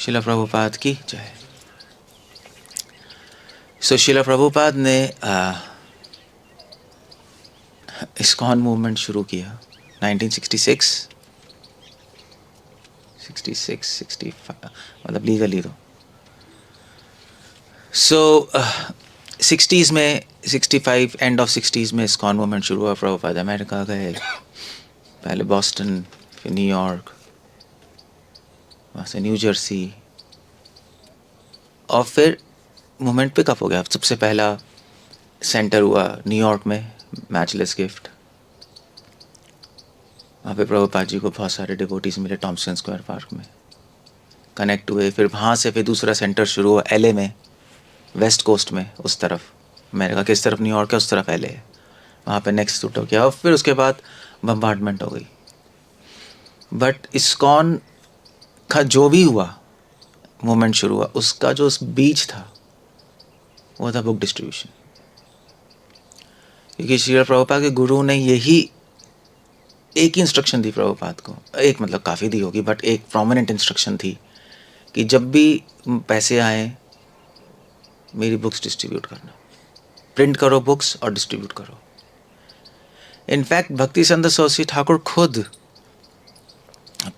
शिला प्रभुपाद की जय। सो शिला प्रभुपाद ने इस्कॉन मूवमेंट शुरू किया 1966 65 मतलब लीगली तो। सो 60s में 65 एंड ऑफ 60s में इस्कॉन मूवमेंट शुरू हुआ। प्रभुपाद अमेरिका गए, पहले बॉस्टन, फिर न्यूयॉर्क, वहाँ से न्यू जर्सी, और फिर मूवमेंट पिकअप हो गया। सबसे पहला सेंटर हुआ न्यूयॉर्क में, मैचलेस गिफ्ट। वहाँ पे प्रभुपाद जी को बहुत सारे डिवोटीज मिले, टॉमसन स्क्वायर पार्क में कनेक्ट हुए। फिर वहाँ से फिर दूसरा सेंटर शुरू हुआ LA में, वेस्ट कोस्ट में, उस तरफ अमेरिका के, इस तरफ न्यूयॉर्क है, उस तरफ LA है। वहाँ पे नेक्स्ट सूट हो गया और फिर उसके बाद बम्बार्डमेंट हो गई। बट इस्कॉन का जो भी हुआ मूवमेंट शुरू हुआ, उसका जो बीज था वो था बुक डिस्ट्रीब्यूशन। क्योंकि श्रील प्रभुपाद के गुरु ने यही एक ही इंस्ट्रक्शन दी प्रभुपाद को, एक मतलब काफ़ी दी होगी बट एक प्रोमिनेंट इंस्ट्रक्शन थी कि जब भी पैसे आए मेरी बुक्स डिस्ट्रीब्यूट करना, प्रिंट करो बुक्स और डिस्ट्रीब्यूट करो। इनफैक्ट भक्ति संत सरस्वती ठाकुर खुद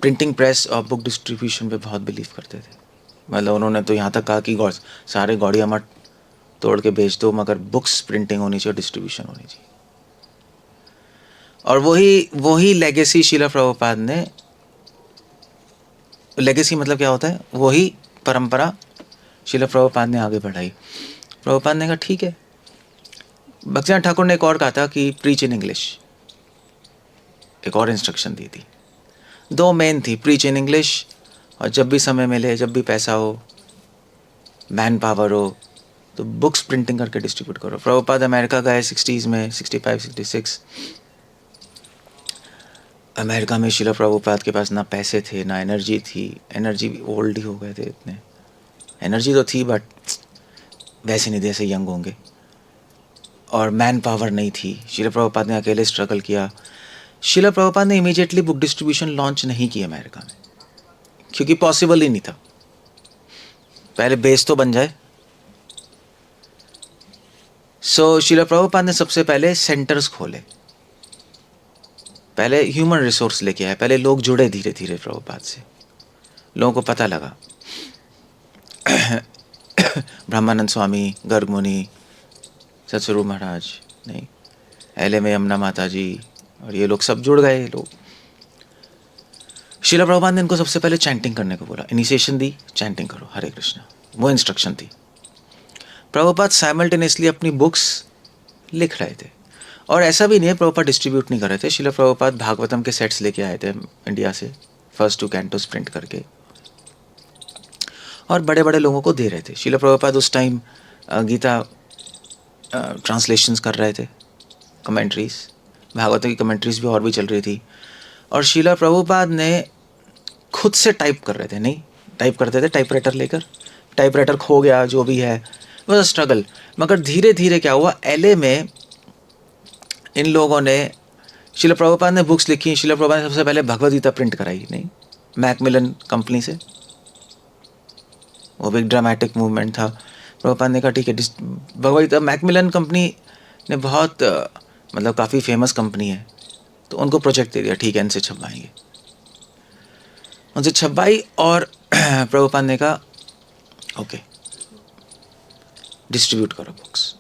प्रिंटिंग प्रेस और बुक डिस्ट्रीब्यूशन पे बहुत बिलीव करते थे। मतलब उन्होंने तो यहाँ तक कहा कि सारे गौड़िया मठ तोड़ के बेच दो, मगर बुक्स प्रिंटिंग होनी चाहिए, डिस्ट्रीब्यूशन होनी चाहिए। और वही लेगेसी शिला प्रभुपाद ने, लेगेसी मतलब क्या होता है, वही परंपरा शिला प्रभुपाद ने आगे बढ़ाई। प्रभुपाद ने कहा ठीक है। भक्तिनाथ ठाकुर ने एक और कहा था कि प्रीच इन इंग्लिश, एक और इंस्ट्रक्शन दी थी। दो मेन थी, प्रीच इन इंग्लिश, और जब भी समय मिले, जब भी पैसा हो, मैन पावर हो, तो बुक्स प्रिंटिंग करके डिस्ट्रीब्यूट करो। प्रभुपाद अमेरिका गए 60s में, 65 66। अमेरिका में शिला प्रभुपाद के पास ना पैसे थे ना एनर्जी थी। एनर्जी भी ओल्ड ही हो गए थे इतने, एनर्जी तो थी बट वैसे नहीं जैसे यंग होंगे, और मैन पावर नहीं थी। शिला प्रभुपाद ने अकेले स्ट्रगल किया। शिला प्रभुपाद ने इमीडिएटली बुक डिस्ट्रीब्यूशन लॉन्च नहीं की अमेरिका में, क्योंकि पॉसिबल ही नहीं था। पहले बेस तो बन जाए। सो शिला प्रभुपाद ने सबसे पहले सेंटर्स खोले, पहले ह्यूमन रिसोर्स लेके आए, पहले लोग जुड़े धीरे धीरे प्रभुपाद से, लोगों को पता लगा। ब्रह्मानंद स्वामी, गर्ग मुनि, सतस्वरूप महाराज, नहीं LA में यमुना माता जी, और ये लोग सब जुड़ गए लोग। शिला प्रभुपाद ने इनको सबसे पहले चैंटिंग करने को बोला, इनिशिएशन दी, चैंटिंग करो हरे कृष्णा, वो इंस्ट्रक्शन थी। प्रभुपाद साइमल्टेनियसली अपनी बुक्स लिख रहे थे, और ऐसा भी नहीं है प्रभुपाद डिस्ट्रीब्यूट नहीं कर रहे थे। शिला प्रभुपाद भागवतम के सेट्स लेके आए थे इंडिया से, फर्स्ट 2 कैंटोस प्रिंट करके, और बड़े बड़े लोगों को दे रहे थे। शिला प्रभुपाद उस टाइम गीता ट्रांसलेशंस कर रहे थे, कमेंट्रीज, भागवत की कमेंट्रीज भी और भी चल रही थी। और शिला प्रभुपाद ने खुद से टाइप कर रहे थे, नहीं टाइप करते थे टाइपराइटर लेकर, टाइपराइटर खो गया, जो भी है, वो स्ट्रगल। मगर धीरे धीरे क्या हुआ, LA में इन लोगों ने, शिला प्रभुपाद ने बुक्स लिखी। शिला प्रभुपाद ने सबसे पहले भगवद गीता प्रिंट कराई, नहीं मैकमिलन कंपनी से, वो भी एक ड्रामेटिक मूवमेंट था। प्रभुपाद ने कहा ठीक है, भगवद गीता, मैकमिलन कंपनी ने बहुत मतलब काफ़ी फेमस कंपनी है, तो उनको प्रोजेक्ट दे दिया, ठीक है इनसे छपवाएंगे। उनसे छपवाई, और प्रभुपाद ने कहा ओके डिस्ट्रीब्यूट करो बुक्स।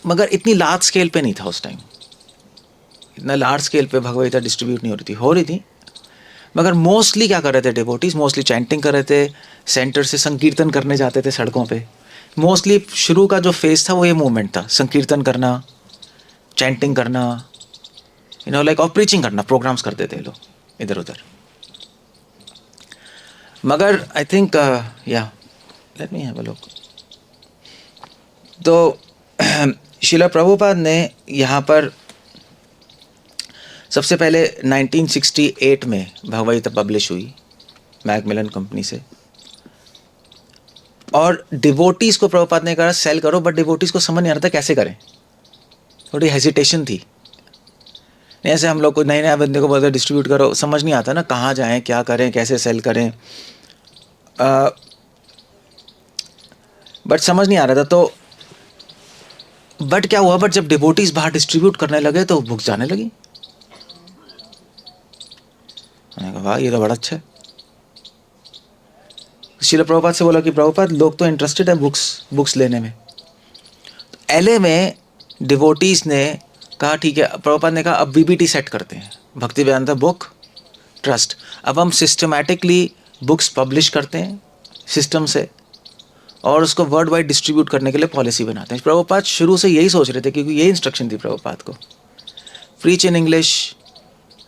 मगर इतनी लार्ज स्केल पे नहीं था उस टाइम, इतना लार्ज स्केल पे भगवद गीता डिस्ट्रीब्यूट नहीं हो रही थी। मगर मोस्टली क्या कर रहे थे डिवोटीज, मोस्टली चैंटिंग कर रहे थे, सेंटर से संकीर्तन करने जाते थे सड़कों पे। मोस्टली शुरू का जो फेज था वो ये मूवमेंट था, संकीर्तन करना, चैंटिंग करना, लाइक, और प्रीचिंग करना, प्रोग्राम्स करते थे लोग इधर उधर। मगर आई थिंक या let me have a look. तो शिला प्रभुपाद ने यहाँ पर सबसे पहले 1968 में भगवद गीता पब्लिश हुई मैकमिलन कंपनी से, और डिवोटीज को प्रभुपाद ने कहा सेल करो, बट डिवोटीज को समझ नहीं आ रहा था कैसे करें, थोड़ी हेजिटेशन थी। ऐसे हम लोग को नए नए बंदे को बोलते डिस्ट्रीब्यूट करो, समझ नहीं आता ना कहाँ जाएं, क्या करें, कैसे सेल करें। बट समझ नहीं आ रहा था। तो बट क्या हुआ, बट जब डिवोटीज बाहर डिस्ट्रीब्यूट करने लगे तो बुक्स जाने लगी। मैंने कहा वाह, ये तो बड़ा अच्छा है। श्रील प्रभुपाद से बोला कि प्रभुपाद लोग तो इंटरेस्टेड है बुक्स लेने में। एलए में डिवोटीज ने कहा ठीक है, प्रभुपाद ने कहा अब बीबीटी सेट करते हैं, भक्ति वेदांता बुक ट्रस्ट। अब हम सिस्टमैटिकली बुक्स पब्लिश करते हैं सिस्टम से और उसको वर्ल्ड वाइड डिस्ट्रीब्यूट करने के लिए पॉलिसी बनाते हैं। प्रभुपाद शुरू से यही सोच रहे थे, क्योंकि यही इंस्ट्रक्शन थी प्रभुपाद को, preach in English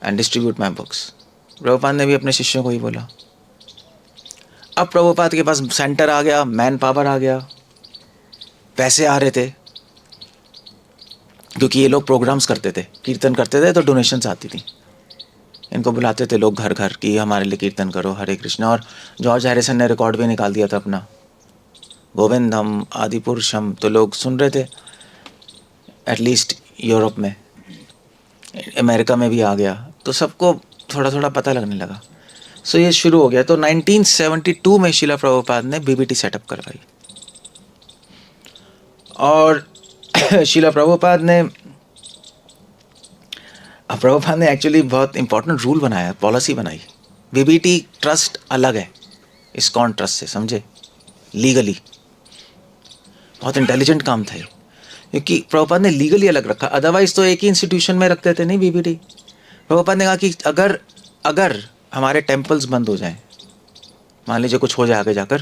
and distribute my books. Prabhupada ने भी अपने शिष्यों को ही बोला। अब प्रभुपाद के पास सेंटर आ गया, मैन पावर आ गया, पैसे आ रहे थे, क्योंकि ये लोग प्रोग्राम्स करते थे, कीर्तन करते थे तो डोनेशंस आती थी। इनको बुलाते थे लोग घर घर कि हमारे लिए कीर्तन करो, हरे कृष्णा। और जॉर्ज हैरिसन ने रिकॉर्ड भी निकाल दिया था अपना, गोविंदम आदि पुरुषम, तो लोग सुन रहे थे। एटलीस्ट यूरोप में, अमेरिका में भी आ गया, तो सबको थोड़ा थोड़ा पता लगने लगा। सो ये शुरू हो गया। तो 1972 में शिला प्रभुपाद ने बीबीटी सेटअप करवाई। और शिला प्रभुपाद ने एक्चुअली बहुत इंपॉर्टेंट रूल बनाया, पॉलिसी बनाई। बीबीटी ट्रस्ट अलग है इस्कॉन ट्रस्ट से, समझे, लीगली। बहुत इंटेलिजेंट काम था ये, क्योंकि प्रभुपाद ने लीगली अलग रखा। अदरवाइज तो एक ही इंस्टीट्यूशन में रखते थे नहीं बीबीटी। प्रभुपाद ने कहा कि अगर हमारे टेम्पल्स बंद हो जाएं, मान लीजिए कुछ हो जाए आगे जाकर,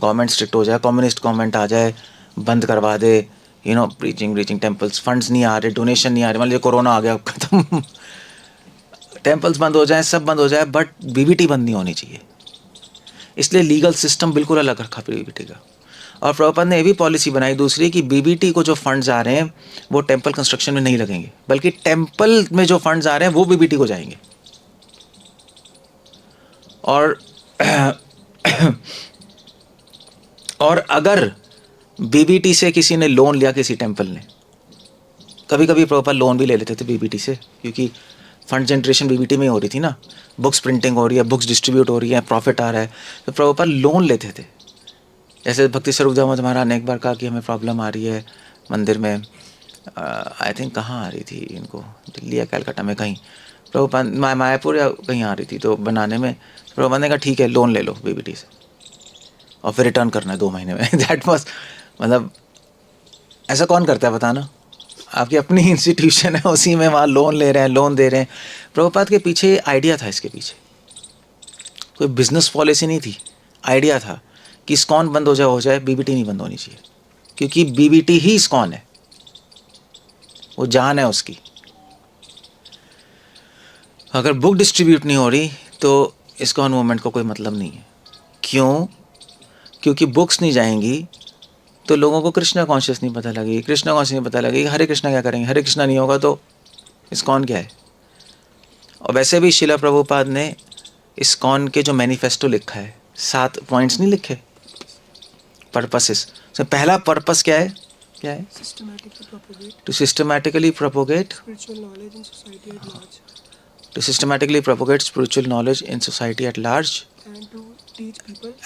गवर्नमेंट स्ट्रिक्ट हो जाए, कम्युनिस्ट गवर्नमेंट आ जाए, बंद करवा दे, प्रीचिंग टेम्पल्स, फंड्स नहीं आ रहे, डोनेशन नहीं आ रहे, मान लीजिए कोरोना आ गया, खत्म, टेम्पल्स बंद हो जाए, सब बंद हो जाए, बट बीबीटी बंद नहीं होनी चाहिए। इसलिए लीगल सिस्टम बिल्कुल अलग रखा बीबीटी का। और प्रभुपाद ने ये भी पॉलिसी बनाई दूसरी कि बीबीटी को जो फंड्स आ रहे हैं वो टेम्पल कंस्ट्रक्शन में नहीं लगेंगे, बल्कि टेम्पल में जो फंड्स आ रहे हैं वो बीबीटी को जाएंगे। और अगर बीबीटी से किसी ने लोन लिया, किसी टेम्पल ने, कभी कभी प्रभुपाद लोन भी ले लेते थे बीबीटी से, क्योंकि फंड जनरेशन बीबीटी में ही हो रही थी ना, बुक्स प्रिंटिंग हो रही है, बुक्स डिस्ट्रीब्यूट हो रही है, प्रॉफिट आ रहा है, तो प्रभुपाद लोन लेते थे। जैसे भक्ति स्वरूप दामोदर महाराज ने एक बार कहा कि हमें प्रॉब्लम आ रही है मंदिर में, आई थिंक कहाँ आ रही थी इनको, दिल्ली या कलकत्ता में कहीं, प्रभुपाद मायापुर या कहीं आ रही थी, तो बनाने में प्रभुपाद ने कहा ठीक है लोन ले लो बीबीटी से और फिर रिटर्न करना है 2 महीने में। दैट वाज, मतलब ऐसा कौन करता है बताना, आपकी अपनी इंस्टीट्यूशन है, उसी में वहाँ लोन ले रहे हैं, लोन दे रहे हैं। प्रभुपाद के पीछे आइडिया था, इसके पीछे कोई बिजनेस पॉलिसी नहीं थी, आइडिया था कि इस्कॉन बंद हो जाए, बीबीटी नहीं बंद होनी चाहिए, क्योंकि बीबीटी ही इस्कॉन है, वो जान है उसकी। अगर बुक डिस्ट्रीब्यूट नहीं हो रही तो इस्कॉन मूवमेंट को कोई मतलब नहीं है। क्यों? क्योंकि बुक्स नहीं जाएंगी तो लोगों को कृष्णा कॉन्शियस नहीं पता लगेगी, कृष्णा कॉन्शियस नहीं पता लगेगी, हरे कृष्णा क्या करेंगे, हरे कृष्णा नहीं होगा तो इस्कॉन क्या है। और वैसे भी शिला प्रभुपाद ने इस्कॉन के जो मैनिफेस्टो लिखा है, 7 पॉइंट्स नहीं लिखे, पर्पसेस। तो पहला पर्पस क्या है, to systematically propagate spiritual knowledge in society at large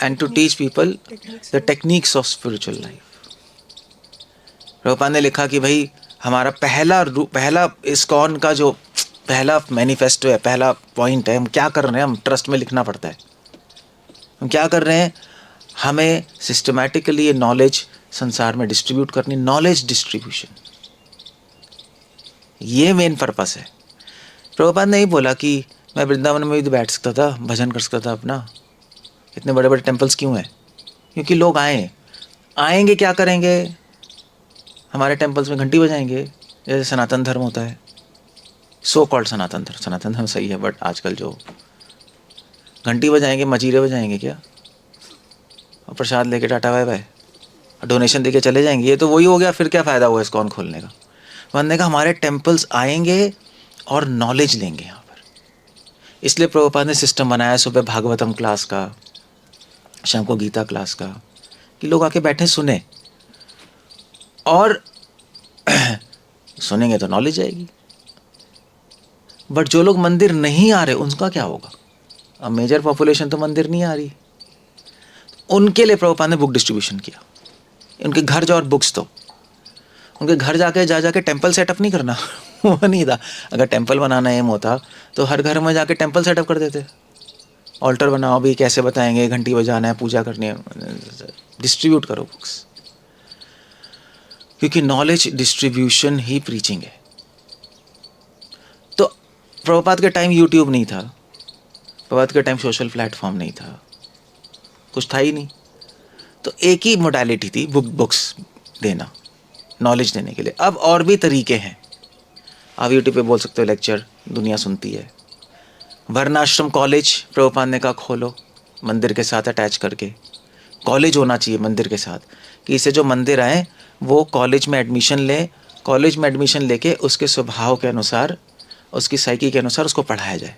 and to teach people the techniques of spiritual life। Prabhupada ने लिखा कि भाई हमारा पहला इस्कॉन का जो पहला मैनिफेस्टो है, पहला पॉइंट है, हम क्या कर रहे हैं, हम ट्रस्ट में लिखना पड़ता है, हम क्या कर रहे हैं, हमें सिस्टमैटिकली ये नॉलेज संसार में डिस्ट्रीब्यूट करनी, नॉलेज डिस्ट्रीब्यूशन, ये मेन पर्पस है। प्रभुपाद ने ही बोला कि मैं वृंदावन में भी बैठ सकता था, भजन कर सकता था अपना, इतने बड़े बड़े टेम्पल्स क्यों हैं, क्योंकि लोग आएंगे क्या करेंगे, हमारे टेम्पल्स में घंटी बजाएंगे, जैसे सनातन धर्म होता है, सो कॉल्ड सनातन धर्म सही है, बट आजकल जो घंटी बजाएंगे, मजीरे बजाएंगे क्या, और प्रसाद लेके टाटा बाय बाय, डोनेशन देके चले जाएंगे, ये तो वही हो गया, फिर क्या फ़ायदा हुआ इस्कॉन खोलने का। बनने का हमारे टेम्पल्स आएंगे और नॉलेज लेंगे यहाँ पर। इसलिए प्रभुपाद ने सिस्टम बनाया, सुबह भागवतम क्लास का, शाम को गीता क्लास का, कि लोग आके बैठे सुने, और सुनेंगे तो नॉलेज आएगी। बट जो लोग मंदिर नहीं आ रहे उनका क्या होगा, अब मेजर पॉपुलेशन तो मंदिर नहीं आ रही, उनके लिए प्रभुपाद ने बुक डिस्ट्रीब्यूशन किया। उनके घर जाओ और बुक्स दो। उनके घर जाके टेम्पल सेटअप नहीं करना वो नहीं था। अगर टेम्पल बनाना एम होता तो हर घर में जाके टेम्पल सेटअप कर देते। ऑल्टर बनाओ, भी कैसे बताएंगे, घंटी बजाना है, पूजा करनी है, डिस्ट्रीब्यूट करो बुक्स। क्योंकि नॉलेज डिस्ट्रीब्यूशन ही प्रीचिंग है। तो प्रभुपाद के टाइम यूट्यूब नहीं था, प्रभुपाद के टाइम सोशल प्लेटफॉर्म नहीं था, कुछ था ही नहीं। तो एक ही मोडालिटी थी, बुक्स देना, नॉलेज देने के लिए। अब और भी तरीके हैं। आप यूट्यूब पे बोल सकते हो लेक्चर, दुनिया सुनती है। वर्णाश्रम कॉलेज प्रभुपाद ने कहा खोलो, मंदिर के साथ अटैच करके। कॉलेज होना चाहिए मंदिर के साथ, कि इससे जो मंदिर आए वो कॉलेज में एडमिशन लें, कॉलेज में एडमिशन लेके उसके स्वभाव के अनुसार, उसकी साइकी के अनुसार उसको पढ़ाया जाए,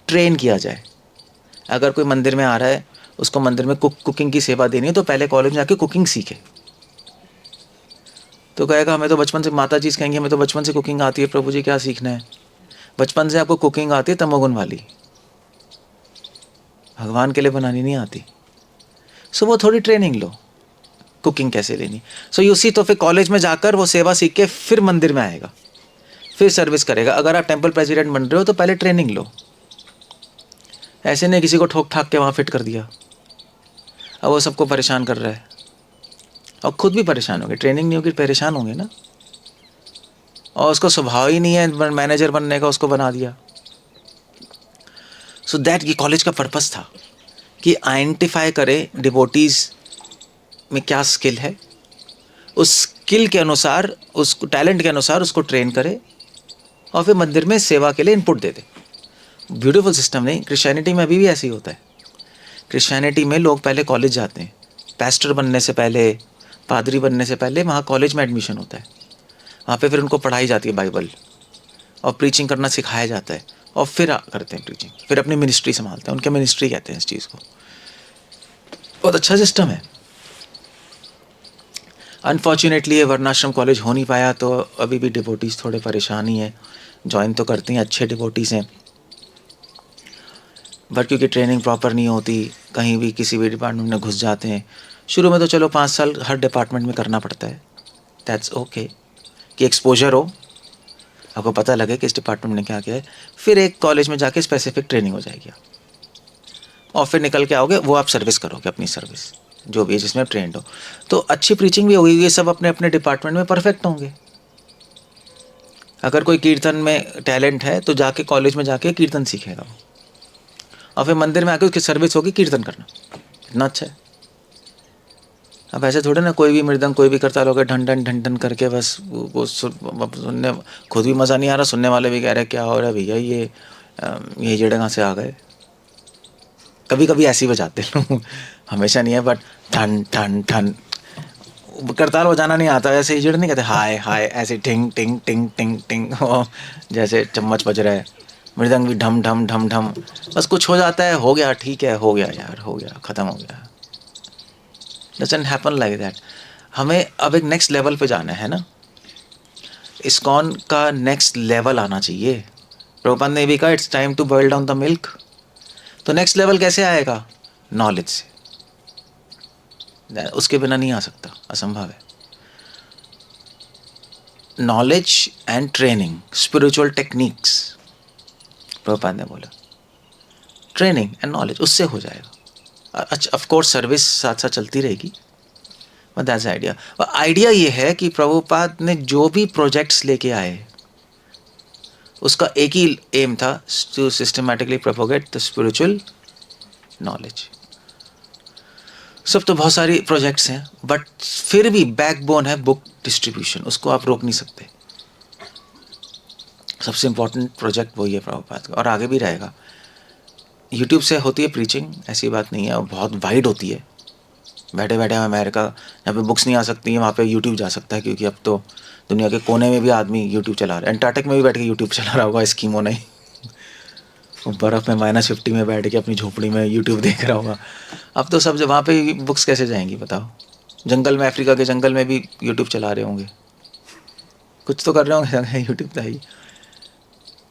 ट्रेन किया जाए। अगर कोई मंदिर में आ रहा है, उसको मंदिर में कुकिंग की सेवा देनी है, तो पहले कॉलेज में जाके कुकिंग सीखे। तो कहेगा हमें तो बचपन से, माता जी कहेंगे हमें तो बचपन से कुकिंग आती है, प्रभु जी क्या सीखना है? बचपन से आपको कुकिंग आती है तमोगुण वाली, भगवान के लिए बनानी नहीं आती। सो वो थोड़ी ट्रेनिंग लो, कुकिंग कैसे लेनी। सो यू सी, तो फिर कॉलेज में जाकर वो सेवा सीख के फिर मंदिर में आएगा, फिर सर्विस करेगा। अगर आप टेम्पल प्रेसिडेंट बन रहे हो तो पहले ट्रेनिंग लो। ऐसे नहीं किसी को ठोक ठाक के वहाँ फिट कर दिया, अब वो सबको परेशान कर रहा है, और खुद भी परेशान होंगे। ट्रेनिंग नहीं होगी, परेशान होंगे ना। और उसको स्वभाव ही नहीं है मैनेजर बनने का, उसको बना दिया। सो दैट, ये कॉलेज का पर्पस था कि आइडेंटिफाई करे डिवोटीज में क्या स्किल है, उस स्किल के अनुसार, उस टैलेंट के अनुसार उसको ट्रेन करे, और फिर मंदिर में सेवा के लिए इनपुट दे दे। Beautiful system. नहीं, क्रिश्चियनिटी में अभी भी ऐसे ही होता है। क्रिश्चियनिटी में लोग पहले कॉलेज जाते हैं, पैस्टर बनने से पहले, पादरी बनने से पहले वहाँ कॉलेज में एडमिशन होता है। वहाँ पे फिर उनको पढ़ाई जाती है बाइबल, और प्रीचिंग करना सिखाया जाता है, और फिर करते हैं प्रीचिंग, फिर अपनी मिनिस्ट्री संभालते हैं। उनके मिनिस्ट्री कहते हैं इस चीज़ को। बहुत अच्छा सिस्टम है। अनफॉर्चुनेटली ये वर्णाश्रम कॉलेज हो नहीं पाया, तो अभी भी डिवोटीज़ थोड़े परेशान ही हैं। ज्वाइन तो करती हैं, अच्छे डिवोटीज़ हैं, बट क्योंकि ट्रेनिंग प्रॉपर नहीं होती, कहीं भी किसी भी डिपार्टमेंट में घुस जाते हैं। शुरू में तो चलो 5 साल हर डिपार्टमेंट में करना पड़ता है, दैट्स ओके, कि एक्सपोजर हो, आपको पता लगे कि इस डिपार्टमेंट ने क्या किया है। फिर एक कॉलेज में जाके स्पेसिफिक ट्रेनिंग हो जाएगी, और फिर निकल के आओगे, वो आप सर्विस करोगे, अपनी सर्विस जो भी है जिसमें आप ट्रेंड हो। तो अच्छी प्रीचिंग भी होगी, ये सब अपने अपने डिपार्टमेंट में परफेक्ट होंगे। अगर कोई कीर्तन में टैलेंट है तो जाके कॉलेज में जाके कीर्तन सीखेगा वो, और फिर मंदिर में आके उसकी सर्विस होगी कीर्तन करना। इतना अच्छा है। अब ऐसे थोड़े ना कोई भी मृदंग कोई भी करता लोगे ढन ढन ढन ढन करके, बस वो सुनने, खुद भी मज़ा नहीं आ रहा, सुनने वाले भी कह रहे क्या हो रहा है भैया, ये जड़े कहाँ से आ गए। कभी कभी ऐसे ही बजाते लोग, हमेशा नहीं है, बट ठन ठन ठन। करताल बजाना नहीं आता, ऐसे हिजड़ नहीं कहते, हाय हाय, ऐसे टिंग टिंग टिंग टिंग टिंग, जैसे चम्मच बज रहा है। मृदंग भी ढम ढम ढम ढम, बस कुछ हो जाता है, हो गया, ठीक है, हो गया यार, हो गया, ख़त्म हो गया। Doesn't happen like that. हमें अब एक नेक्स्ट लेवल पे जाना है ना, इस्कॉन का नेक्स्ट लेवल आना चाहिए। प्रभुपाद ने भी कहा it's time to boil down the milk. तो नेक्स्ट लेवल कैसे आएगा? नॉलेज से, उसके बिना नहीं आ सकता, असंभव है। Knowledge and training, spiritual techniques, Prabhupada ने बोला ट्रेनिंग एंड नॉलेज, उससे हो जाएगा। अच्छा, ऑफ कोर्स सर्विस साथ साथ चलती रहेगी, बट दैट्स आइडिया। और आइडिया ये है कि प्रभुपाद ने जो भी प्रोजेक्ट्स लेके आए, उसका एक ही एम था, to systematically propagate the spiritual knowledge. सब तो बहुत सारी प्रोजेक्ट्स हैं, बट फिर भी बैकबोन है बुक डिस्ट्रीब्यूशन, उसको आप रोक नहीं सकते। सबसे इम्पोर्टेंट प्रोजेक्ट वही है प्रभुपाद का, और आगे भी रहेगा। यूट्यूब से होती है प्रीचिंग, ऐसी बात नहीं है, और बहुत वाइड होती है। बैठे बैठे अमेरिका जहाँ पे बुक्स नहीं आ सकती हैं, वहाँ पे यूट्यूब जा सकता है, क्योंकि अब तो दुनिया के कोने में भी आदमी यूट्यूब चला रहा है। एंटार्क्टिक में भी बैठ के यूट्यूब चला रहा होगा स्कीमो नहीं, वो बर्फ़ में -50 में बैठ के अपनी झोपड़ी में यूट्यूब देख रहा होगा। अब तो सब, जब वहाँ पे बुक्स कैसे जाएंगी बताओ? जंगल में, अफ्रीका के जंगल में भी यूट्यूब चला रहे होंगे, कुछ तो कर रहे होंगे, यूट्यूब का ही।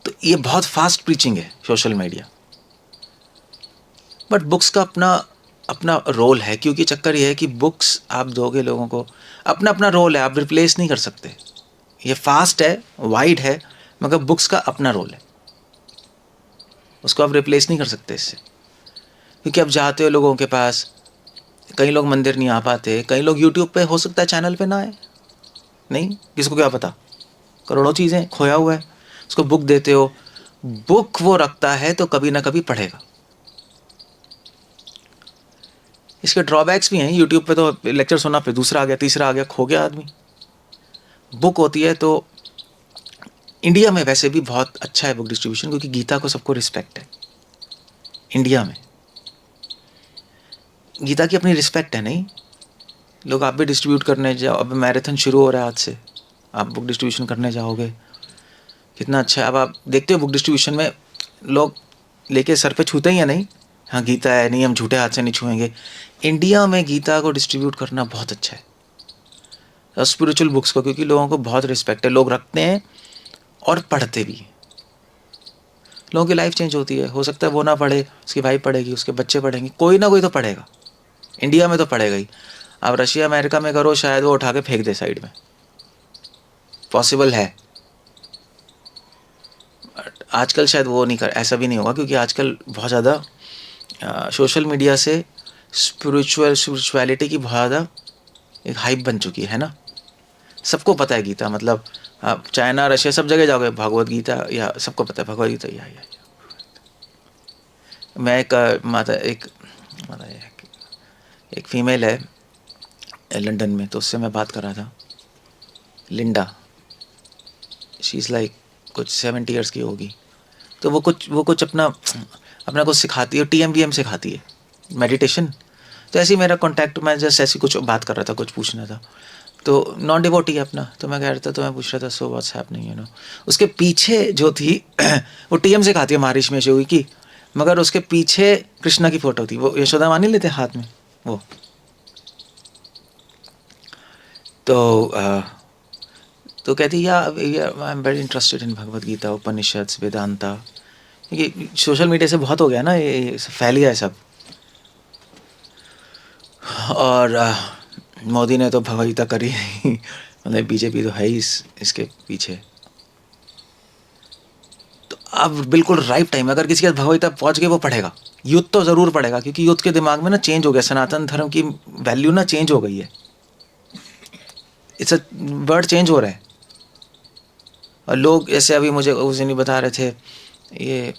तो ये बहुत फास्ट प्रीचिंग है सोशल मीडिया, बट बुक्स का अपना अपना रोल है, क्योंकि चक्कर ये है कि बुक्स आप दोगे लोगों को, अपना अपना रोल है, आप रिप्लेस नहीं कर सकते। ये फास्ट है, वाइड है, मगर बुक्स का अपना रोल है, उसको आप रिप्लेस नहीं कर सकते इससे। क्योंकि आप जाते हो लोगों के पास, कई लोग मंदिर नहीं आ पाते, कई लोग यूट्यूब पे हो सकता है चैनल पे ना आए, नहीं, किसको क्या पता, करोड़ों चीज़ें खोया हुआ है, उसको बुक देते हो, बुक वो रखता है तो कभी ना कभी पढ़ेगा। इसके ड्रॉबैक्स भी हैं, यूट्यूब पे तो लेक्चर सुना, पे दूसरा आ गया, तीसरा आ गया, खो गया आदमी। बुक होती है तो इंडिया में वैसे भी बहुत अच्छा है बुक डिस्ट्रीब्यूशन, क्योंकि गीता को सबको रिस्पेक्ट है इंडिया में, गीता की अपनी रिस्पेक्ट है। नहीं, लोग आप भी डिस्ट्रीब्यूट करने जाओ, अब मैराथन शुरू हो रहा है आज से, आप बुक डिस्ट्रीब्यूशन करने जाओगे, कितना अच्छा है। अब आप देखते हो बुक डिस्ट्रीब्यूशन में लोग लेके सर पे छूते ही हैं, नहीं, हाँ गीता है, नहीं हम झूठे हाथ से नहीं छुएंगे। इंडिया में गीता को डिस्ट्रीब्यूट करना बहुत अच्छा है, स्पिरिचुअल बुक्स को, क्योंकि लोगों को बहुत रिस्पेक्ट है, लोग रखते हैं और पढ़ते भी हैं। लोगों की लाइफ चेंज होती है, हो सकता है वो ना पढ़े, उसकी वाइफ पढ़ेगी, उसके बच्चे पढ़ेंगे, कोई ना कोई तो पढ़ेगा, इंडिया में तो पढ़ेगा ही। आप रशिया अमेरिका में करो, शायद वो उठा के फेंक दे साइड में, पॉसिबल है। आजकल शायद वो नहीं कर, ऐसा भी नहीं होगा, क्योंकि आजकल बहुत ज़्यादा सोशल मीडिया से स्पिरिचुअलिटी की बहुत ज़्यादा एक हाइप बन चुकी है ना, सबको पता है गीता, मतलब आप चाइना रशिया सब जगह जाओगे, भगवत गीता, या सबको पता है भगवत गीता, या मैं एक फीमेल है लंदन में, तो उससे मैं बात कर रहा था, लिंडा, शी इज़ लाइक कुछ 70 ईयर्स की होगी, तो वो कुछ अपना कुछ सिखाती है, TMVM सिखाती है, मेडिटेशन। तो ऐसे ही मेरा कॉन्टैक्ट, मैं जस्ट ऐसी कुछ बात कर रहा था, कुछ पूछना था, तो नॉन डिवोटी है अपना, तो मैं कह रहा था, तो मैं पूछ रहा था सो व्हाट्स हैपनिंग, उसके पीछे जो थी वो TM सिखाती है, महारिश में योगी की, मगर उसके पीछे कृष्णा की फ़ोटो थी, वो यशोदा मानी लेते हाथ में वो। तो कहती या I am very interested in Bhagavad Gita, Upanishad, Vedanta, क्योंकि सोशल मीडिया से बहुत हो गया ना, ये फैल गया है सब। और मोदी ने तो भगवद गीता करी मतलब बीजेपी तो है ही इसके पीछे। तो अब बिल्कुल राइट टाइम, अगर किसी के भगवद गीता पहुँच गए, वो पढ़ेगा, यूथ तो ज़रूर पढ़ेगा, क्योंकि यूथ के दिमाग में ना चेंज हो गया, सनातन धर्म की वैल्यू ना चेंज हो गई है, इट्स अ वर्ड चेंज हो रहा है। और लोग ऐसे, अभी मुझे उस दिन ही बता रहे थे, ये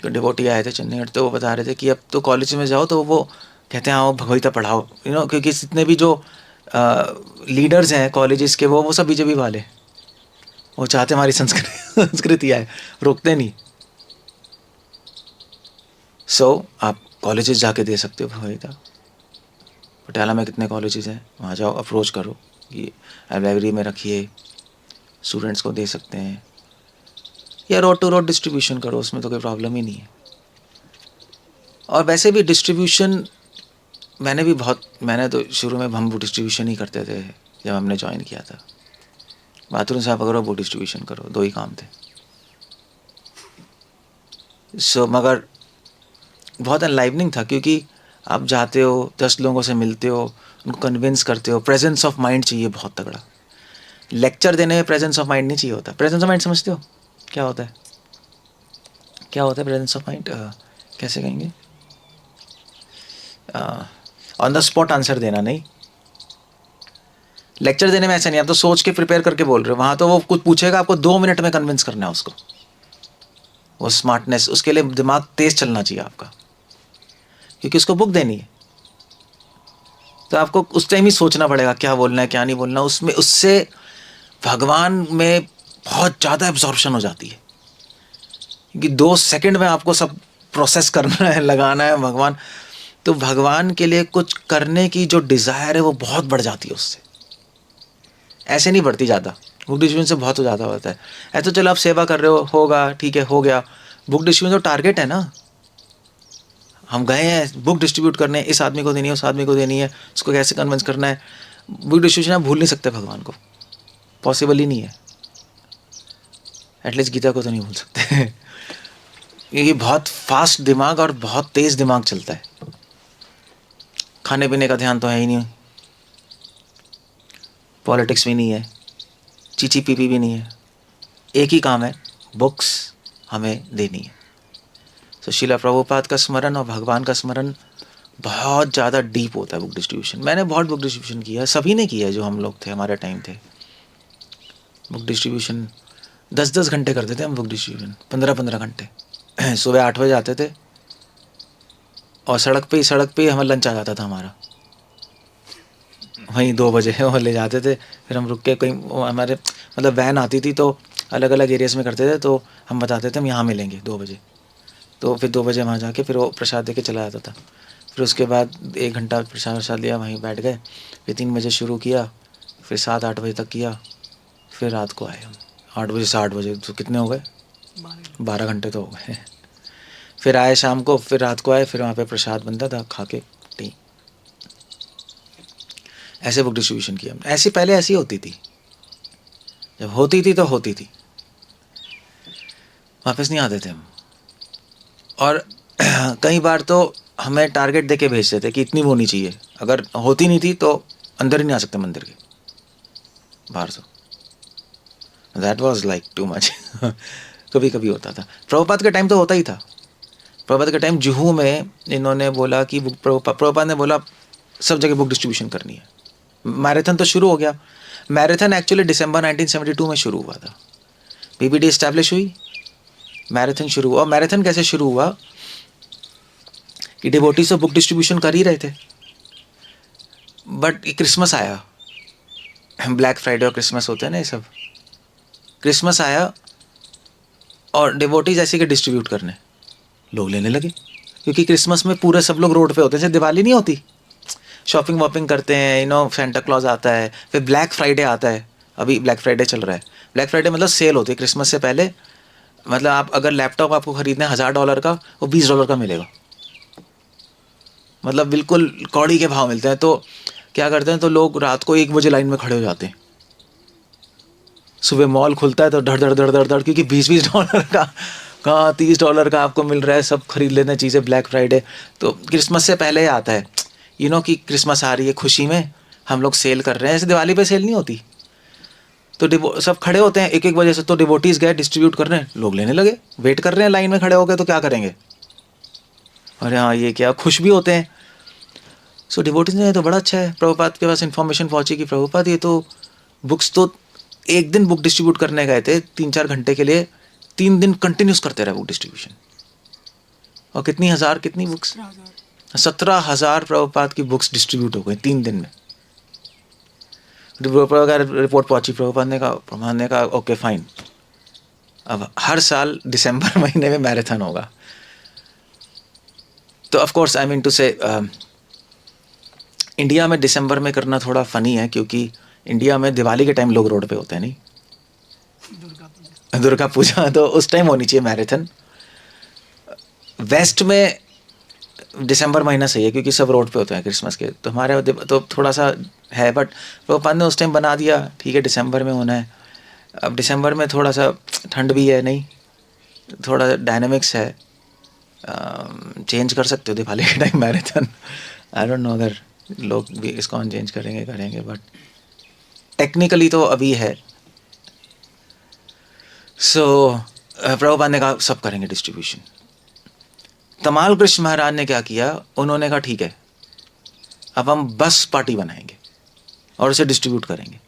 डिवोटी आए थे चंडीगढ़, तो वो बता रहे थे कि अब तो कॉलेज में जाओ तो वो कहते हैं आओ भगवद गीता पढ़ाओ, क्योंकि जितने भी जो लीडर्स हैं कॉलेजेस के, वो सब बीजेपी वाले, वो चाहते हमारी संस्कृति आए, रोकते नहीं। आप कॉलेजेस जाके दे सकते हो भगवद गीता, पटियाला में कितने कॉलेजेस हैं, वहाँ जाओ, अप्रोच करो कि लाइब्रेरी में रखिए, स्टूडेंट्स को दे सकते हैं, या रोड टू रोड डिस्ट्रीब्यूशन करो, उसमें तो कोई प्रॉब्लम ही नहीं है। और वैसे भी डिस्ट्रीब्यूशन मैंने तो शुरू में हम बुक डिस्ट्रीब्यूशन ही करते थे, जब हमने ज्वाइन किया था, बाथरूम साफ करो, बुक डिस्ट्रीब्यूशन करो, 2 ही काम थे। मगर बहुत एनलाइवनिंग था, क्योंकि आप जाते हो, 10 लोगों से मिलते हो, उनको कन्विंस करते हो, प्रेजेंस ऑफ माइंड चाहिए बहुत तगड़ा। लेक्चर देने में प्रेजेंस ऑफ माइंड नहीं चाहिए होता। प्रेजेंस ऑफ माइंड समझते हो क्या होता है? क्या होता है प्रेजेंस ऑफ माइंड? कैसे कहेंगे? ऑन द स्पॉट आंसर देना नहीं। लेक्चर देने में ऐसा नहीं, आप तो सोच के प्रिपेयर करके बोल रहे हो, वहाँ तो वो कुछ पूछेगा, आपको 2 मिनट में कन्विंस करना है उसको। वो स्मार्टनेस, उसके लिए दिमाग तेज चलना चाहिए आपका, क्योंकि उसको बुक देनी है, तो आपको उस टाइम ही सोचना पड़ेगा क्या बोलना है क्या नहीं बोलना। उसमें उससे भगवान में बहुत ज़्यादा एब्जॉर्प्शन हो जाती है, क्योंकि 2 सेकंड में आपको सब प्रोसेस करना है, लगाना है भगवान। तो भगवान के लिए कुछ करने की जो डिज़ायर है वो बहुत बढ़ जाती है उससे, ऐसे नहीं बढ़ती ज़्यादा। बुक डिस्ट्रीब्यूशन से बहुत ज़्यादा होता है। ऐसे तो चलो आप सेवा कर रहे हो, होगा ठीक है, हो गया। बुक डिस्ट्रीब्यूशन तो टारगेट है ना, हम गए हैं बुक डिस्ट्रीब्यूट करने, इस आदमी को देनी है, उस आदमी को देनी है, उसको कैसे कन्विंस करना है। बुक डिस्ट्रीब्यूशन आप भूल नहीं सकते भगवान को, पॉसिबल ही नहीं है। एटलीस्ट गीता को तो नहीं भूल सकते ये बहुत फास्ट दिमाग और बहुत तेज़ दिमाग चलता है। खाने पीने का ध्यान तो है ही नहीं, पॉलिटिक्स भी नहीं है, चीची पीपी भी नहीं है, एक ही काम है, बुक्स हमें देनी है। तो शिला प्रभुपाद का स्मरण और भगवान का स्मरण बहुत ज़्यादा डीप होता है बुक डिस्ट्रीब्यूशन। मैंने बहुत बुक डिस्ट्रीब्यूशन किया, सभी ने किया है जो हम लोग थे, हमारे टाइम थे। बुक डिस्ट्रीब्यूशन 10-10 घंटे करते थे हम, बुक डिस्ट्रीब्यूशन 15-15 घंटे। सुबह 8 बजे आते थे और सड़क पे ही हमें लंच आ जाता था हमारा, वहीं 2 बजे वो ले जाते थे। फिर हम रुक के कहीं, हमारे मतलब वैन आती थी तो अलग अलग एरियाज़ में करते थे, तो हम बताते थे हम यहाँ मिलेंगे 2 बजे, तो फिर 2 बजे वहाँ जाके फिर वो प्रसाद दे के चला जाता था। फिर उसके बाद 1 घंटा प्रसाद लिया, वहीं बैठ गए, फिर 3 बजे शुरू किया, फिर 7-8 बजे तक किया, फिर रात को आए हम 8 बजे से 8 बजे, तो कितने हो गए, 12 घंटे तो हो गए। फिर आए शाम को, फिर रात को आए, फिर वहाँ पे प्रसाद बनता था, खा के टी। ऐसे बुक डिस्ट्रीब्यूशन किया हमने। ऐसी पहले ऐसी होती थी, जब होती थी तो होती थी, वापस नहीं आते थे हम। और कई बार तो हमें टारगेट देके भेजते थे कि इतनी होनी चाहिए, अगर होती नहीं थी तो अंदर ही नहीं आ सकते मंदिर के बाहर से। That was like too much. कभी कभी होता था। प्रभुपाद के टाइम तो होता ही था। प्रभुपाद के टाइम जुहू में इन्होंने बोला कि प्रभुपाद ने बोला सब जगह बुक डिस्ट्रीब्यूशन करनी है। मैराथन तो शुरू हो गया। मैराथन एक्चुअली दिसंबर 1972 में शुरू हुआ था। पीबीडी इस्टेब्लिश हुई, मैराथन शुरू हुआ। मैराथन कैसे शुरू हुआ कि डिवोटीज तो बुक डिस्ट्रीब्यूशन कर ही रहे थे, बट क्रिसमस आया, ब्लैक फ्राइडे और क्रिसमस होते हैं ना ये सब। क्रिसमस आया और डिवोटीज ऐसे के डिस्ट्रीब्यूट करने लोग लेने लगे, क्योंकि क्रिसमस में पूरे सब लोग रोड पे होते हैं, जैसे दिवाली नहीं होती, शॉपिंग वॉपिंग करते हैं, सेंटा क्लॉज आता है। फिर ब्लैक फ्राइडे आता है, अभी ब्लैक फ्राइडे चल रहा है। ब्लैक फ्राइडे मतलब सेल होती है क्रिसमस से पहले। मतलब आप अगर लैपटॉप आपको खरीदना है $1000 का, वो $20 का मिलेगा, मतलब बिल्कुल कौड़ी के भाव मिलते हैं। तो क्या करते हैं, तो लोग रात को 1 बजे लाइन में खड़े हो जाते हैं। सुबह मॉल खुलता है तो धड़ धड़ धड़ धड़ धड़, क्योंकि $20 का, कहाँ $30 का आपको मिल रहा है, सब खरीद लेते हैं चीज़ें ब्लैक फ्राइडे। तो क्रिसमस से पहले ही आता है, कि क्रिसमस आ रही है, खुशी में हम लोग सेल कर रहे हैं। ऐसे दिवाली पे सेल नहीं होती। तो सब खड़े होते हैं 1-1 बजे से, तो डिवोटीज गए डिस्ट्रीब्यूट कर रहे हैं, लोग लेने लगे, वेट कर रहे हैं लाइन में खड़े हो गए, तो क्या करेंगे, अरे हाँ ये क्या, खुश भी होते हैं। सो डिवोटीज ने, तो बड़ा अच्छा है, प्रभुपाद के पास इन्फॉर्मेशन पहुंची कि प्रभुपाद ये तो बुक्स, तो एक दिन बुक डिस्ट्रीब्यूट करने गए थे 3-4 घंटे के लिए, 3 दिन कंटिन्यूस करते रहे बुक डिस्ट्रीब्यूशन। और कितनी बुक्स, 17,000 प्रभुपाद की बुक्स डिस्ट्रीब्यूट हो गई 3 दिन में। रिपोर्ट पहुंची, प्रभुपाद ने कहा ओके फाइन, अब हर साल दिसंबर महीने में मैराथन होगा। तो of course I mean to say India में दिसंबर में करना थोड़ा फनी है, क्योंकि इंडिया में दिवाली के टाइम लोग रोड पे होते हैं, नहीं, दुर्गा पूजा, तो उस टाइम होनी चाहिए मैराथन। वेस्ट में दिसंबर महीना सही है, क्योंकि सब रोड पे होते हैं क्रिसमस के, तो हमारे तो थोड़ा सा है, बट प्रभुपाद ने उस टाइम बना दिया, ठीक है दिसंबर में होना है। अब दिसंबर में थोड़ा सा ठंड भी है, नहीं, थोड़ा डायनामिक्स है, चेंज कर सकते हो दिवाली के time marathon. I don't know अगर लोग भी इसको चेंज करेंगे, बट टेक्निकली तो अभी है। सो प्रभुपाद ने कहा सब करेंगे डिस्ट्रीब्यूशन। तमाल कृष्ण महाराज ने क्या किया, उन्होंने कहा ठीक है, अब हम बस पार्टी बनाएंगे और उसे डिस्ट्रीब्यूट करेंगे।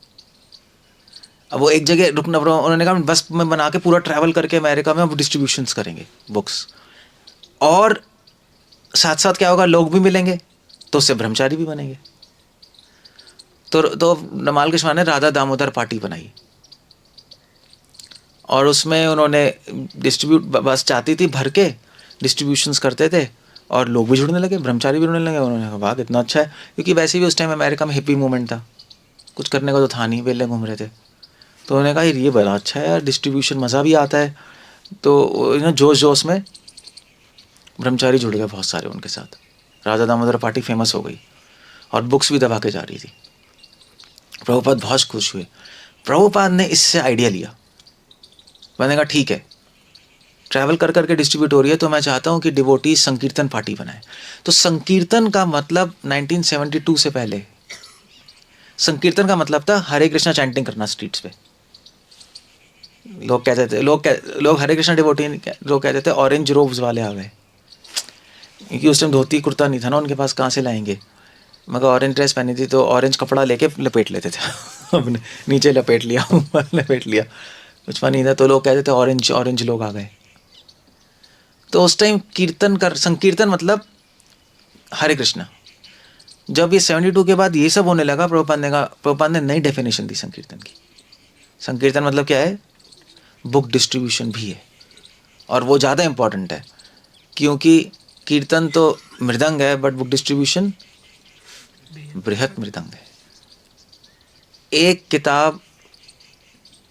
अब वो एक जगह रुकना, उन्होंने कहा बस में बना के पूरा ट्रैवल करके अमेरिका में अब डिस्ट्रीब्यूशंस करेंगे बुक्स, और साथ साथ क्या होगा, लोग भी मिलेंगे तो उससे ब्रह्मचारी भी बनेंगे। तो तमाल कृष्ण महाराज ने राधा दामोदर पार्टी बनाई, और उसमें उन्होंने डिस्ट्रीब्यूट, बस चाहती थी भर के डिस्ट्रीब्यूशंस करते थे, और लोग भी जुड़ने लगे, ब्रह्मचारी भी जुड़ने लगे। उन्होंने कहा वाह कितना अच्छा है, क्योंकि वैसे भी उस टाइम अमेरिका में हिप्पी मूवमेंट था, कुछ करने को तो था नहीं, वेले घूम रहे थे। तो उन्होंने कहा ये बड़ा अच्छा है यार, डिस्ट्रीब्यूशन, मज़ा भी आता है। तो जोश जोश में ब्रह्मचारी जुड़ गए बहुत सारे उनके साथ। राधा दामोदर पार्टी फेमस हो गई और बुक्स भी दबा के जा रही थी। प्रभुपाद बहुत खुश हुए। प्रभुपाद ने इससे आइडिया लिया, मैंने कहा ठीक है, ट्रैवल कर करके डिस्ट्रीब्यूट हो रही है, तो मैं चाहता हूँ कि डिवोटीज संकीर्तन पार्टी बनाए। तो संकीर्तन का मतलब 1972 से पहले संकीर्तन का मतलब था हरे कृष्णा चैंटिंग करना स्ट्रीट्स पे। लोग कहते थे, लोग हरे कृष्णा डिवोटी लोग कहते थे ऑरेंज रोब्स वाले आ गए, क्योंकि उस टाइम धोती कुर्ता नहीं था ना उनके पास, कहाँ से लाएंगे। मगर ऑरेंज ड्रेस पहनी थी तो ऑरेंज कपड़ा लेके लपेट लेते थे अपने नीचे लपेट लिया, ऊपर लपेट लिया, कुछ फनी था। तो लोग कहते थे ऑरेंज ऑरेंज लोग आ गए। तो उस टाइम कीर्तन कर संकीर्तन मतलब हरे कृष्णा। जब ये 72 के बाद ये सब होने लगा, प्रभुपाद ने नई डेफिनेशन दी संकीर्तन की। संकीर्तन मतलब क्या है? बुक डिस्ट्रीब्यूशन भी है, और वो ज़्यादा इम्पॉर्टेंट है, क्योंकि कीर्तन तो मृदंग है, बट बुक डिस्ट्रीब्यूशन बृहत मृदंग है। एक किताब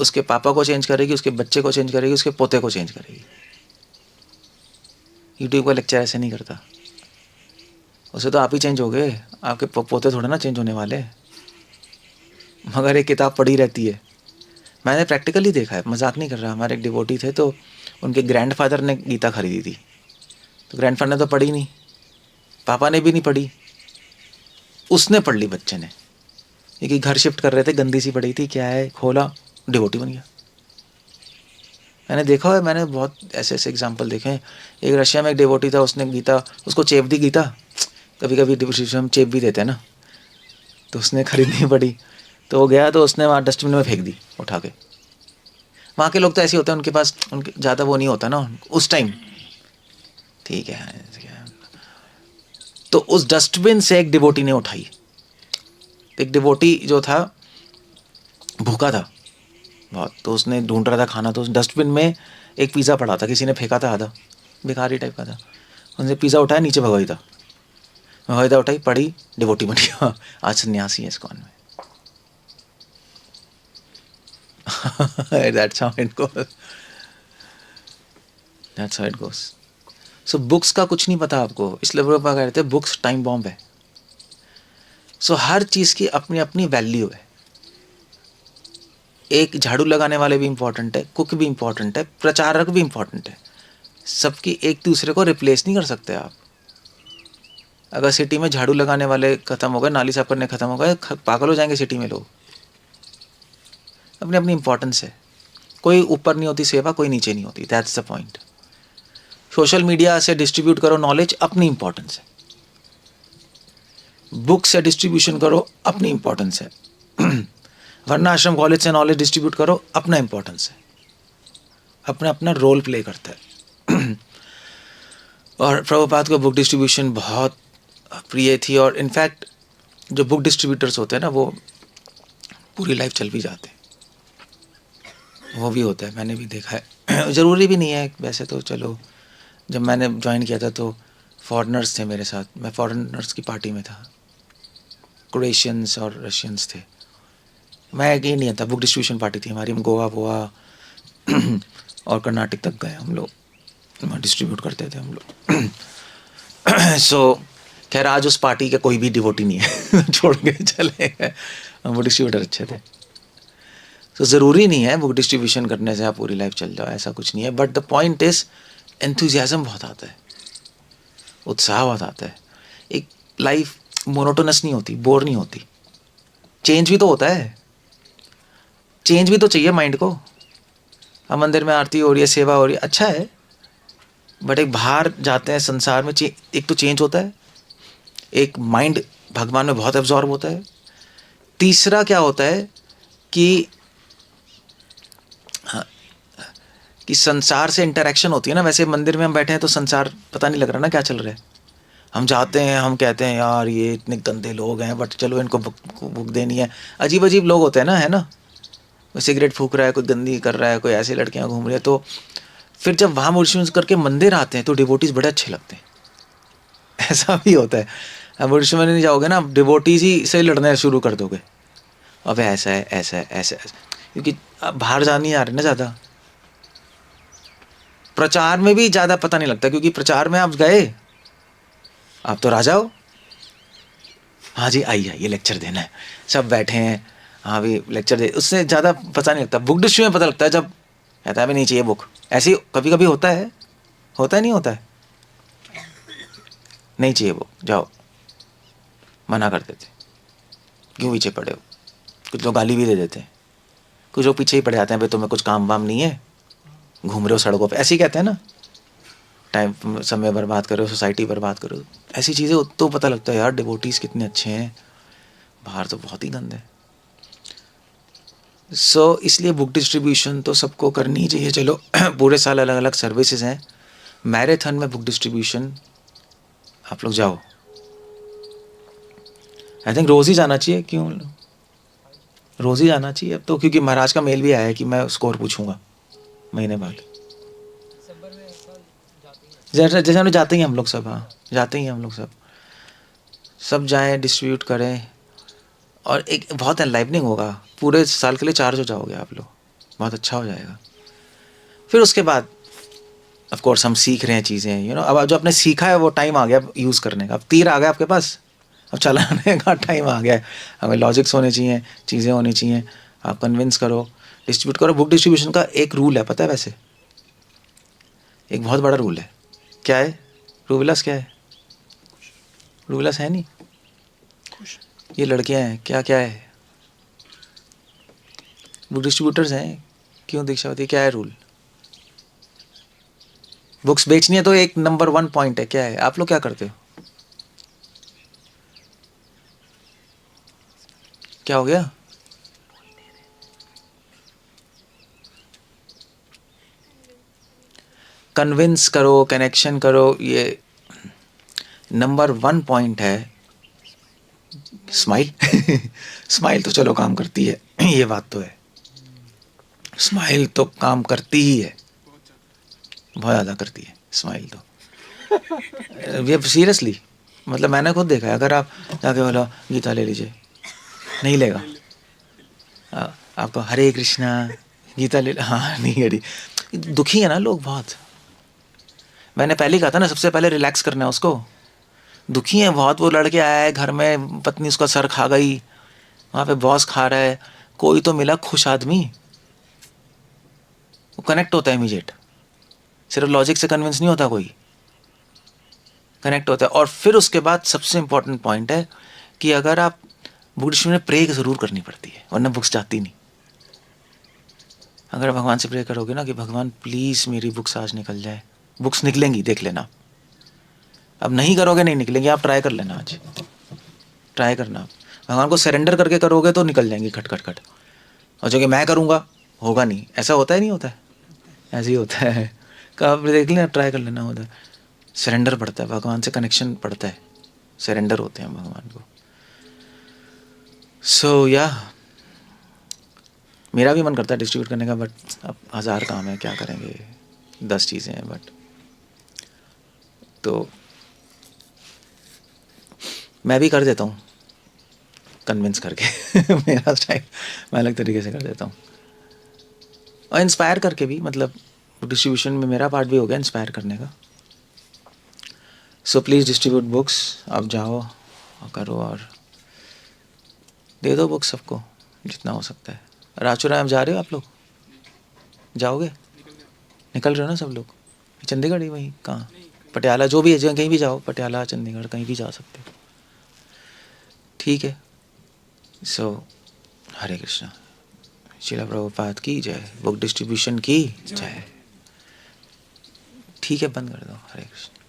उसके पापा को चेंज करेगी, उसके बच्चे को चेंज करेगी, उसके पोते को चेंज करेगी। यूट्यूब का लेक्चर ऐसे नहीं करता। उसे तो आप ही चेंज हो गए, आपके पोते थोड़े ना चेंज होने वाले। मगर एक किताब पढ़ी रहती है। मैंने प्रैक्टिकली देखा है, मजाक नहीं कर रहा। हमारे एक डिवोटी थे, तो उनके ग्रैंडफादर ने गीता खरीदी थी, तो ग्रैंडफादर ने तो पढ़ी नहीं, पापा ने भी नहीं पढ़ी, उसने पढ़ ली बच्चे ने, क्योंकि घर शिफ्ट कर रहे थे, गंदी सी पड़ी थी, क्या है, खोला, डिवोटी बन गया। मैंने देखा है, मैंने बहुत ऐसे ऐसे एग्जाम्पल देखे हैं। एक रशिया में एक डिवोटी था, उसने गीता, उसको चेप दी गीता, कभी कभी डिवोटी हम चेप भी देते हैं ना, तो उसने खरीदनी पड़ी। तो वो गया, तो उसने वहाँ डस्टबिन में फेंक दी उठा के। वहाँ के लोग तो ऐसे होते हैं, उनके पास उनके ज़्यादा वो नहीं होता ना उस टाइम, ठीक है। तो उस डस्टबिन से एक डिवोटी ने उठाई। एक डिवोटी जो था भूखा था बहुत, तो उसने ढूंढ रहा था खाना, तो उस डस्टबिन में एक पिज़्ज़ा पड़ा था, किसी ने फेंका था, आधा भिखारी टाइप का था। उसने पिज़्ज़ा उठाया, नीचे भगवता उठाई, पड़ी, डिवोटी बन गया। आज सन्यासी है इस्कॉन में। That's how it goes. That's how it goes. So books का कुछ नहीं पता आपको, इसलिए वो कह रहे थे बुक्स टाइम बॉम्ब है। सो हर चीज़ की अपनी अपनी वैल्यू है। एक झाड़ू लगाने वाले भी इंपॉर्टेंट है, कुक भी इंपॉर्टेंट है, प्रचारक भी इंपॉर्टेंट है। सबकी एक दूसरे को रिप्लेस नहीं कर सकते आप। अगर सिटी में झाड़ू लगाने वाले खत्म हो गए, नाली साफ करने खत्म हो गए, पागल हो जाएंगे सिटी में लोग। अपनी अपनी इंपॉर्टेंस है, कोई ऊपर नहीं होती सेवा, कोई नीचे नहीं होती। That's the point. Social media से डिस्ट्रीब्यूट करो नॉलेज, अपनी इंपॉर्टेंस है। बुक से डिस्ट्रीब्यूशन करो, अपनी इंपॉर्टेंस है। वरना आश्रम कॉलेज से नॉलेज डिस्ट्रीब्यूट करो, अपना इंपॉर्टेंस है, अपना अपना रोल प्ले करता है। और प्रभुपाद को बुक डिस्ट्रीब्यूशन बहुत प्रिय थी, और इनफैक्ट जो बुक डिस्ट्रीब्यूटर्स होते हैं ना, वो पूरी लाइफ चल भी जाते हैं, वो भी होता है, मैंने भी देखा है। ज़रूरी भी नहीं है वैसे तो। चलो, जब मैंने ज्वाइन किया था तो फॉरेनर्स थे मेरे साथ, मैं फॉरेनर्स की पार्टी में था, क्रोएशियंस और रशियंस थे। मैं ये नहीं था, बुक डिस्ट्रीब्यूशन पार्टी थी हमारी, हम गोवा और कर्नाटक तक गए हम लोग, वहाँ डिस्ट्रीब्यूट करते थे हम लोग। सो खैर आज उस पार्टी के कोई भी डिवोटी नहीं है, छोड़ के चले गए। वो डिस्ट्रीब्यूटर अच्छे थे। तो ज़रूरी नहीं है बुक डिस्ट्रीब्यूशन करने से आप पूरी लाइफ चल जाओ, ऐसा कुछ नहीं है। But the point is enthusiasm बहुत आता है, उत्साह बहुत आता है। एक लाइफ मोनोटोनस नहीं होती, बोर नहीं होती। चेंज भी तो होता है, चेंज भी तो चाहिए माइंड को। हम मंदिर में आरती हो रही है, सेवा हो रही है, अच्छा है, बट एक बाहर जाते हैं संसार में, एक तो चेंज होता है, एक माइंड भगवान में बहुत एब्जॉर्ब होता है। तीसरा क्या होता है कि कि संसार से इंटरेक्शन होती है ना। वैसे मंदिर में हम बैठे हैं तो संसार पता नहीं लग रहा ना क्या चल रहा है। हम जाते हैं, हम कहते हैं यार ये इतने गंदे लोग हैं, बट चलो इनको बुक देनी है। अजीब अजीब लोग होते हैं ना, है ना। कोई सिगरेट फूक रहा है, कोई गंदी कर रहा है, कोई ऐसी लड़कियां घूम रही है। तो फिर जब वहाँ मॉडिफिकेशन करके मंदिर आते हैं तो डिवोटीज बड़े अच्छे लगते हैं। ऐसा भी होता है। अब मॉडिफिकेशन में नहीं जाओगे ना, डिवोटीज ही से लड़ने शुरू कर दोगे, अब ऐसा है, ऐसा है, ऐसा है, क्योंकि अब बाहर जा नहीं आ रहे ना ज़्यादा। प्रचार में भी ज़्यादा पता नहीं लगता, क्योंकि प्रचार में आप गए, आप तो राजा हो, हाँ जी आइए ये लेक्चर देना है, सब बैठे हैं, हाँ भी लेक्चर दे, उससे ज़्यादा पता नहीं लगता। बुक डिस्ट्री में पता लगता है, जब कहता है अभी नहीं चाहिए बुक। ऐसी कभी कभी होता है नहीं होता है, नहीं चाहिए बुक, जाओ, मना कर देते, क्यों पीछे पड़े हो। कुछ लोग गाली भी दे देते हैं, कुछ लोग पीछे ही पड़े जाते हैं, भाई तुम्हें कुछ काम वाम नहीं है, घूम रहे हो सड़कों पे, ऐसे ही कहते हैं ना, टाइम समय बर्बाद करो, सोसाइटी बर्बाद करो, ऐसी चीज़ें। तो पता लगता है यार डिवोटीज़ कितने अच्छे हैं, बाहर तो बहुत ही गंदे। इसलिए बुक डिस्ट्रीब्यूशन तो सबको करनी ही चाहिए। चलो पूरे साल अलग अलग सर्विसेज हैं, मैराथन में बुक डिस्ट्रीब्यूशन आप लोग जाओ। आई थिंक रोज़ ही जाना चाहिए, क्यों रोज़ ही जाना चाहिए अब तो, क्योंकि महाराज का मेल भी आया है कि मैं स्कोर पूछूंगा महीने बाद। जैसे जैसे हम जाते ही हम लोग सब, हाँ जाते ही हम लोग सब जाएं, डिस्ट्रीब्यूट करें, और एक बहुत एनलाइवनिंग होगा। पूरे साल के लिए चार्ज हो जाओगे आप लोग, बहुत अच्छा हो जाएगा। फिर उसके बाद ऑफ कोर्स हम सीख रहे हैं चीज़ें, यू नो, अब जो आपने सीखा है वो टाइम आ गया यूज़ करने का, अब तीर आ गया आपके पास, अब चलाने का टाइम आ गया है। हमें लॉजिक्स होने चाहिए, चीज़ें होनी चाहिए, आप कन्विंस करो, डिस्ट्रीब्यूट करो। बुक डिस्ट्रीब्यूशन का एक रूल है, पता है वैसे, एक बहुत बड़ा रूल है। क्या है रूबिलस, क्या है रूबिलस, है नहीं, ये लड़कियां हैं, क्या क्या है, बुक डिस्ट्रीब्यूटर्स हैं, क्यों दीक्षावती, क्या है रूल। बुक्स बेचनी है तो एक नंबर 1 पॉइंट है, क्या है, आप लोग क्या करते हो, क्या हो गया, कन्विंस करो, कनेक्शन करो, ये नंबर 1 पॉइंट है। स्माइल स्माइल तो चलो काम करती है ये बात तो है, स्माइल तो काम करती ही है, बहुत ज़्यादा करती है स्माइल तो। ये सीरियसली, मतलब मैंने खुद देखा है, अगर आप जाके बोलो गीता ले लीजिए, नहीं लेगा। आपको हरे कृष्णा गीता ले, हाँ नहीं अड़ी, दुखी है ना लोग बहुत। मैंने पहले कहा था ना, सबसे पहले रिलैक्स करना है उसको, दुखी है बहुत। वो लड़के आया है घर में, पत्नी उसका सर खा गई, वहाँ पे बॉस खा रहा है, कोई तो मिला खुश आदमी, वो कनेक्ट होता है इमीडिएट, सिर्फ लॉजिक से कन्विंस नहीं होता कोई, कनेक्ट होता है। और फिर उसके बाद सबसे इंपॉर्टेंट पॉइंट है कि अगर आप बुद्धिज्म में प्रे ज़रूर करनी पड़ती है, वरना बुक्स जाती नहीं। अगर भगवान से प्रे करोगे ना कि भगवान प्लीज़ मेरी बुक्स आज निकल जाए, बुक्स निकलेंगी, देख लेना। अब नहीं करोगे नहीं निकलेंगी, आप ट्राई कर लेना, आज ट्राई करना। आप भगवान को सरेंडर करके करोगे तो निकल जाएंगी खट खट खट, और जो कि मैं करूँगा होगा नहीं, ऐसा होता है नहीं होता है, ऐसे ही होता है। कब देख लेना, ट्राई कर लेना, होता है सरेंडर पड़ता है, भगवान से कनेक्शन पड़ता है, सरेंडर होते हैं भगवान को। सो या मेरा भी मन करता है डिस्ट्रीब्यूट करने का, बट अब 1000 काम है, क्या करेंगे, 10 चीज़ें हैं, बट तो मैं भी कर देता हूँ कन्विंस करके मेरा स्टाइल मैं अलग तरीके से कर देता हूँ, और इंस्पायर करके भी, मतलब डिस्ट्रीब्यूशन में मेरा पार्ट भी हो गया इंस्पायर करने का। सो प्लीज़ डिस्ट्रीब्यूट बुक्स, आप जाओ और करो, और दे दो बुक्स सबको जितना हो सकता है। राचुराम जा रहे हो आप लोग, जाओगे, निकल रहे हो ना सब लोग, चंडीगढ़ ही, वहीं कहाँ, पटियाला, जो भी है, जगह कहीं भी जाओ, पटियाला चंडीगढ़ कहीं भी जा सकते हो, ठीक है। सो हरे कृष्णा, श्रील प्रभुपाद की जय, बुक डिस्ट्रीब्यूशन की जय। ठीक है, बंद कर दो, हरे कृष्ण।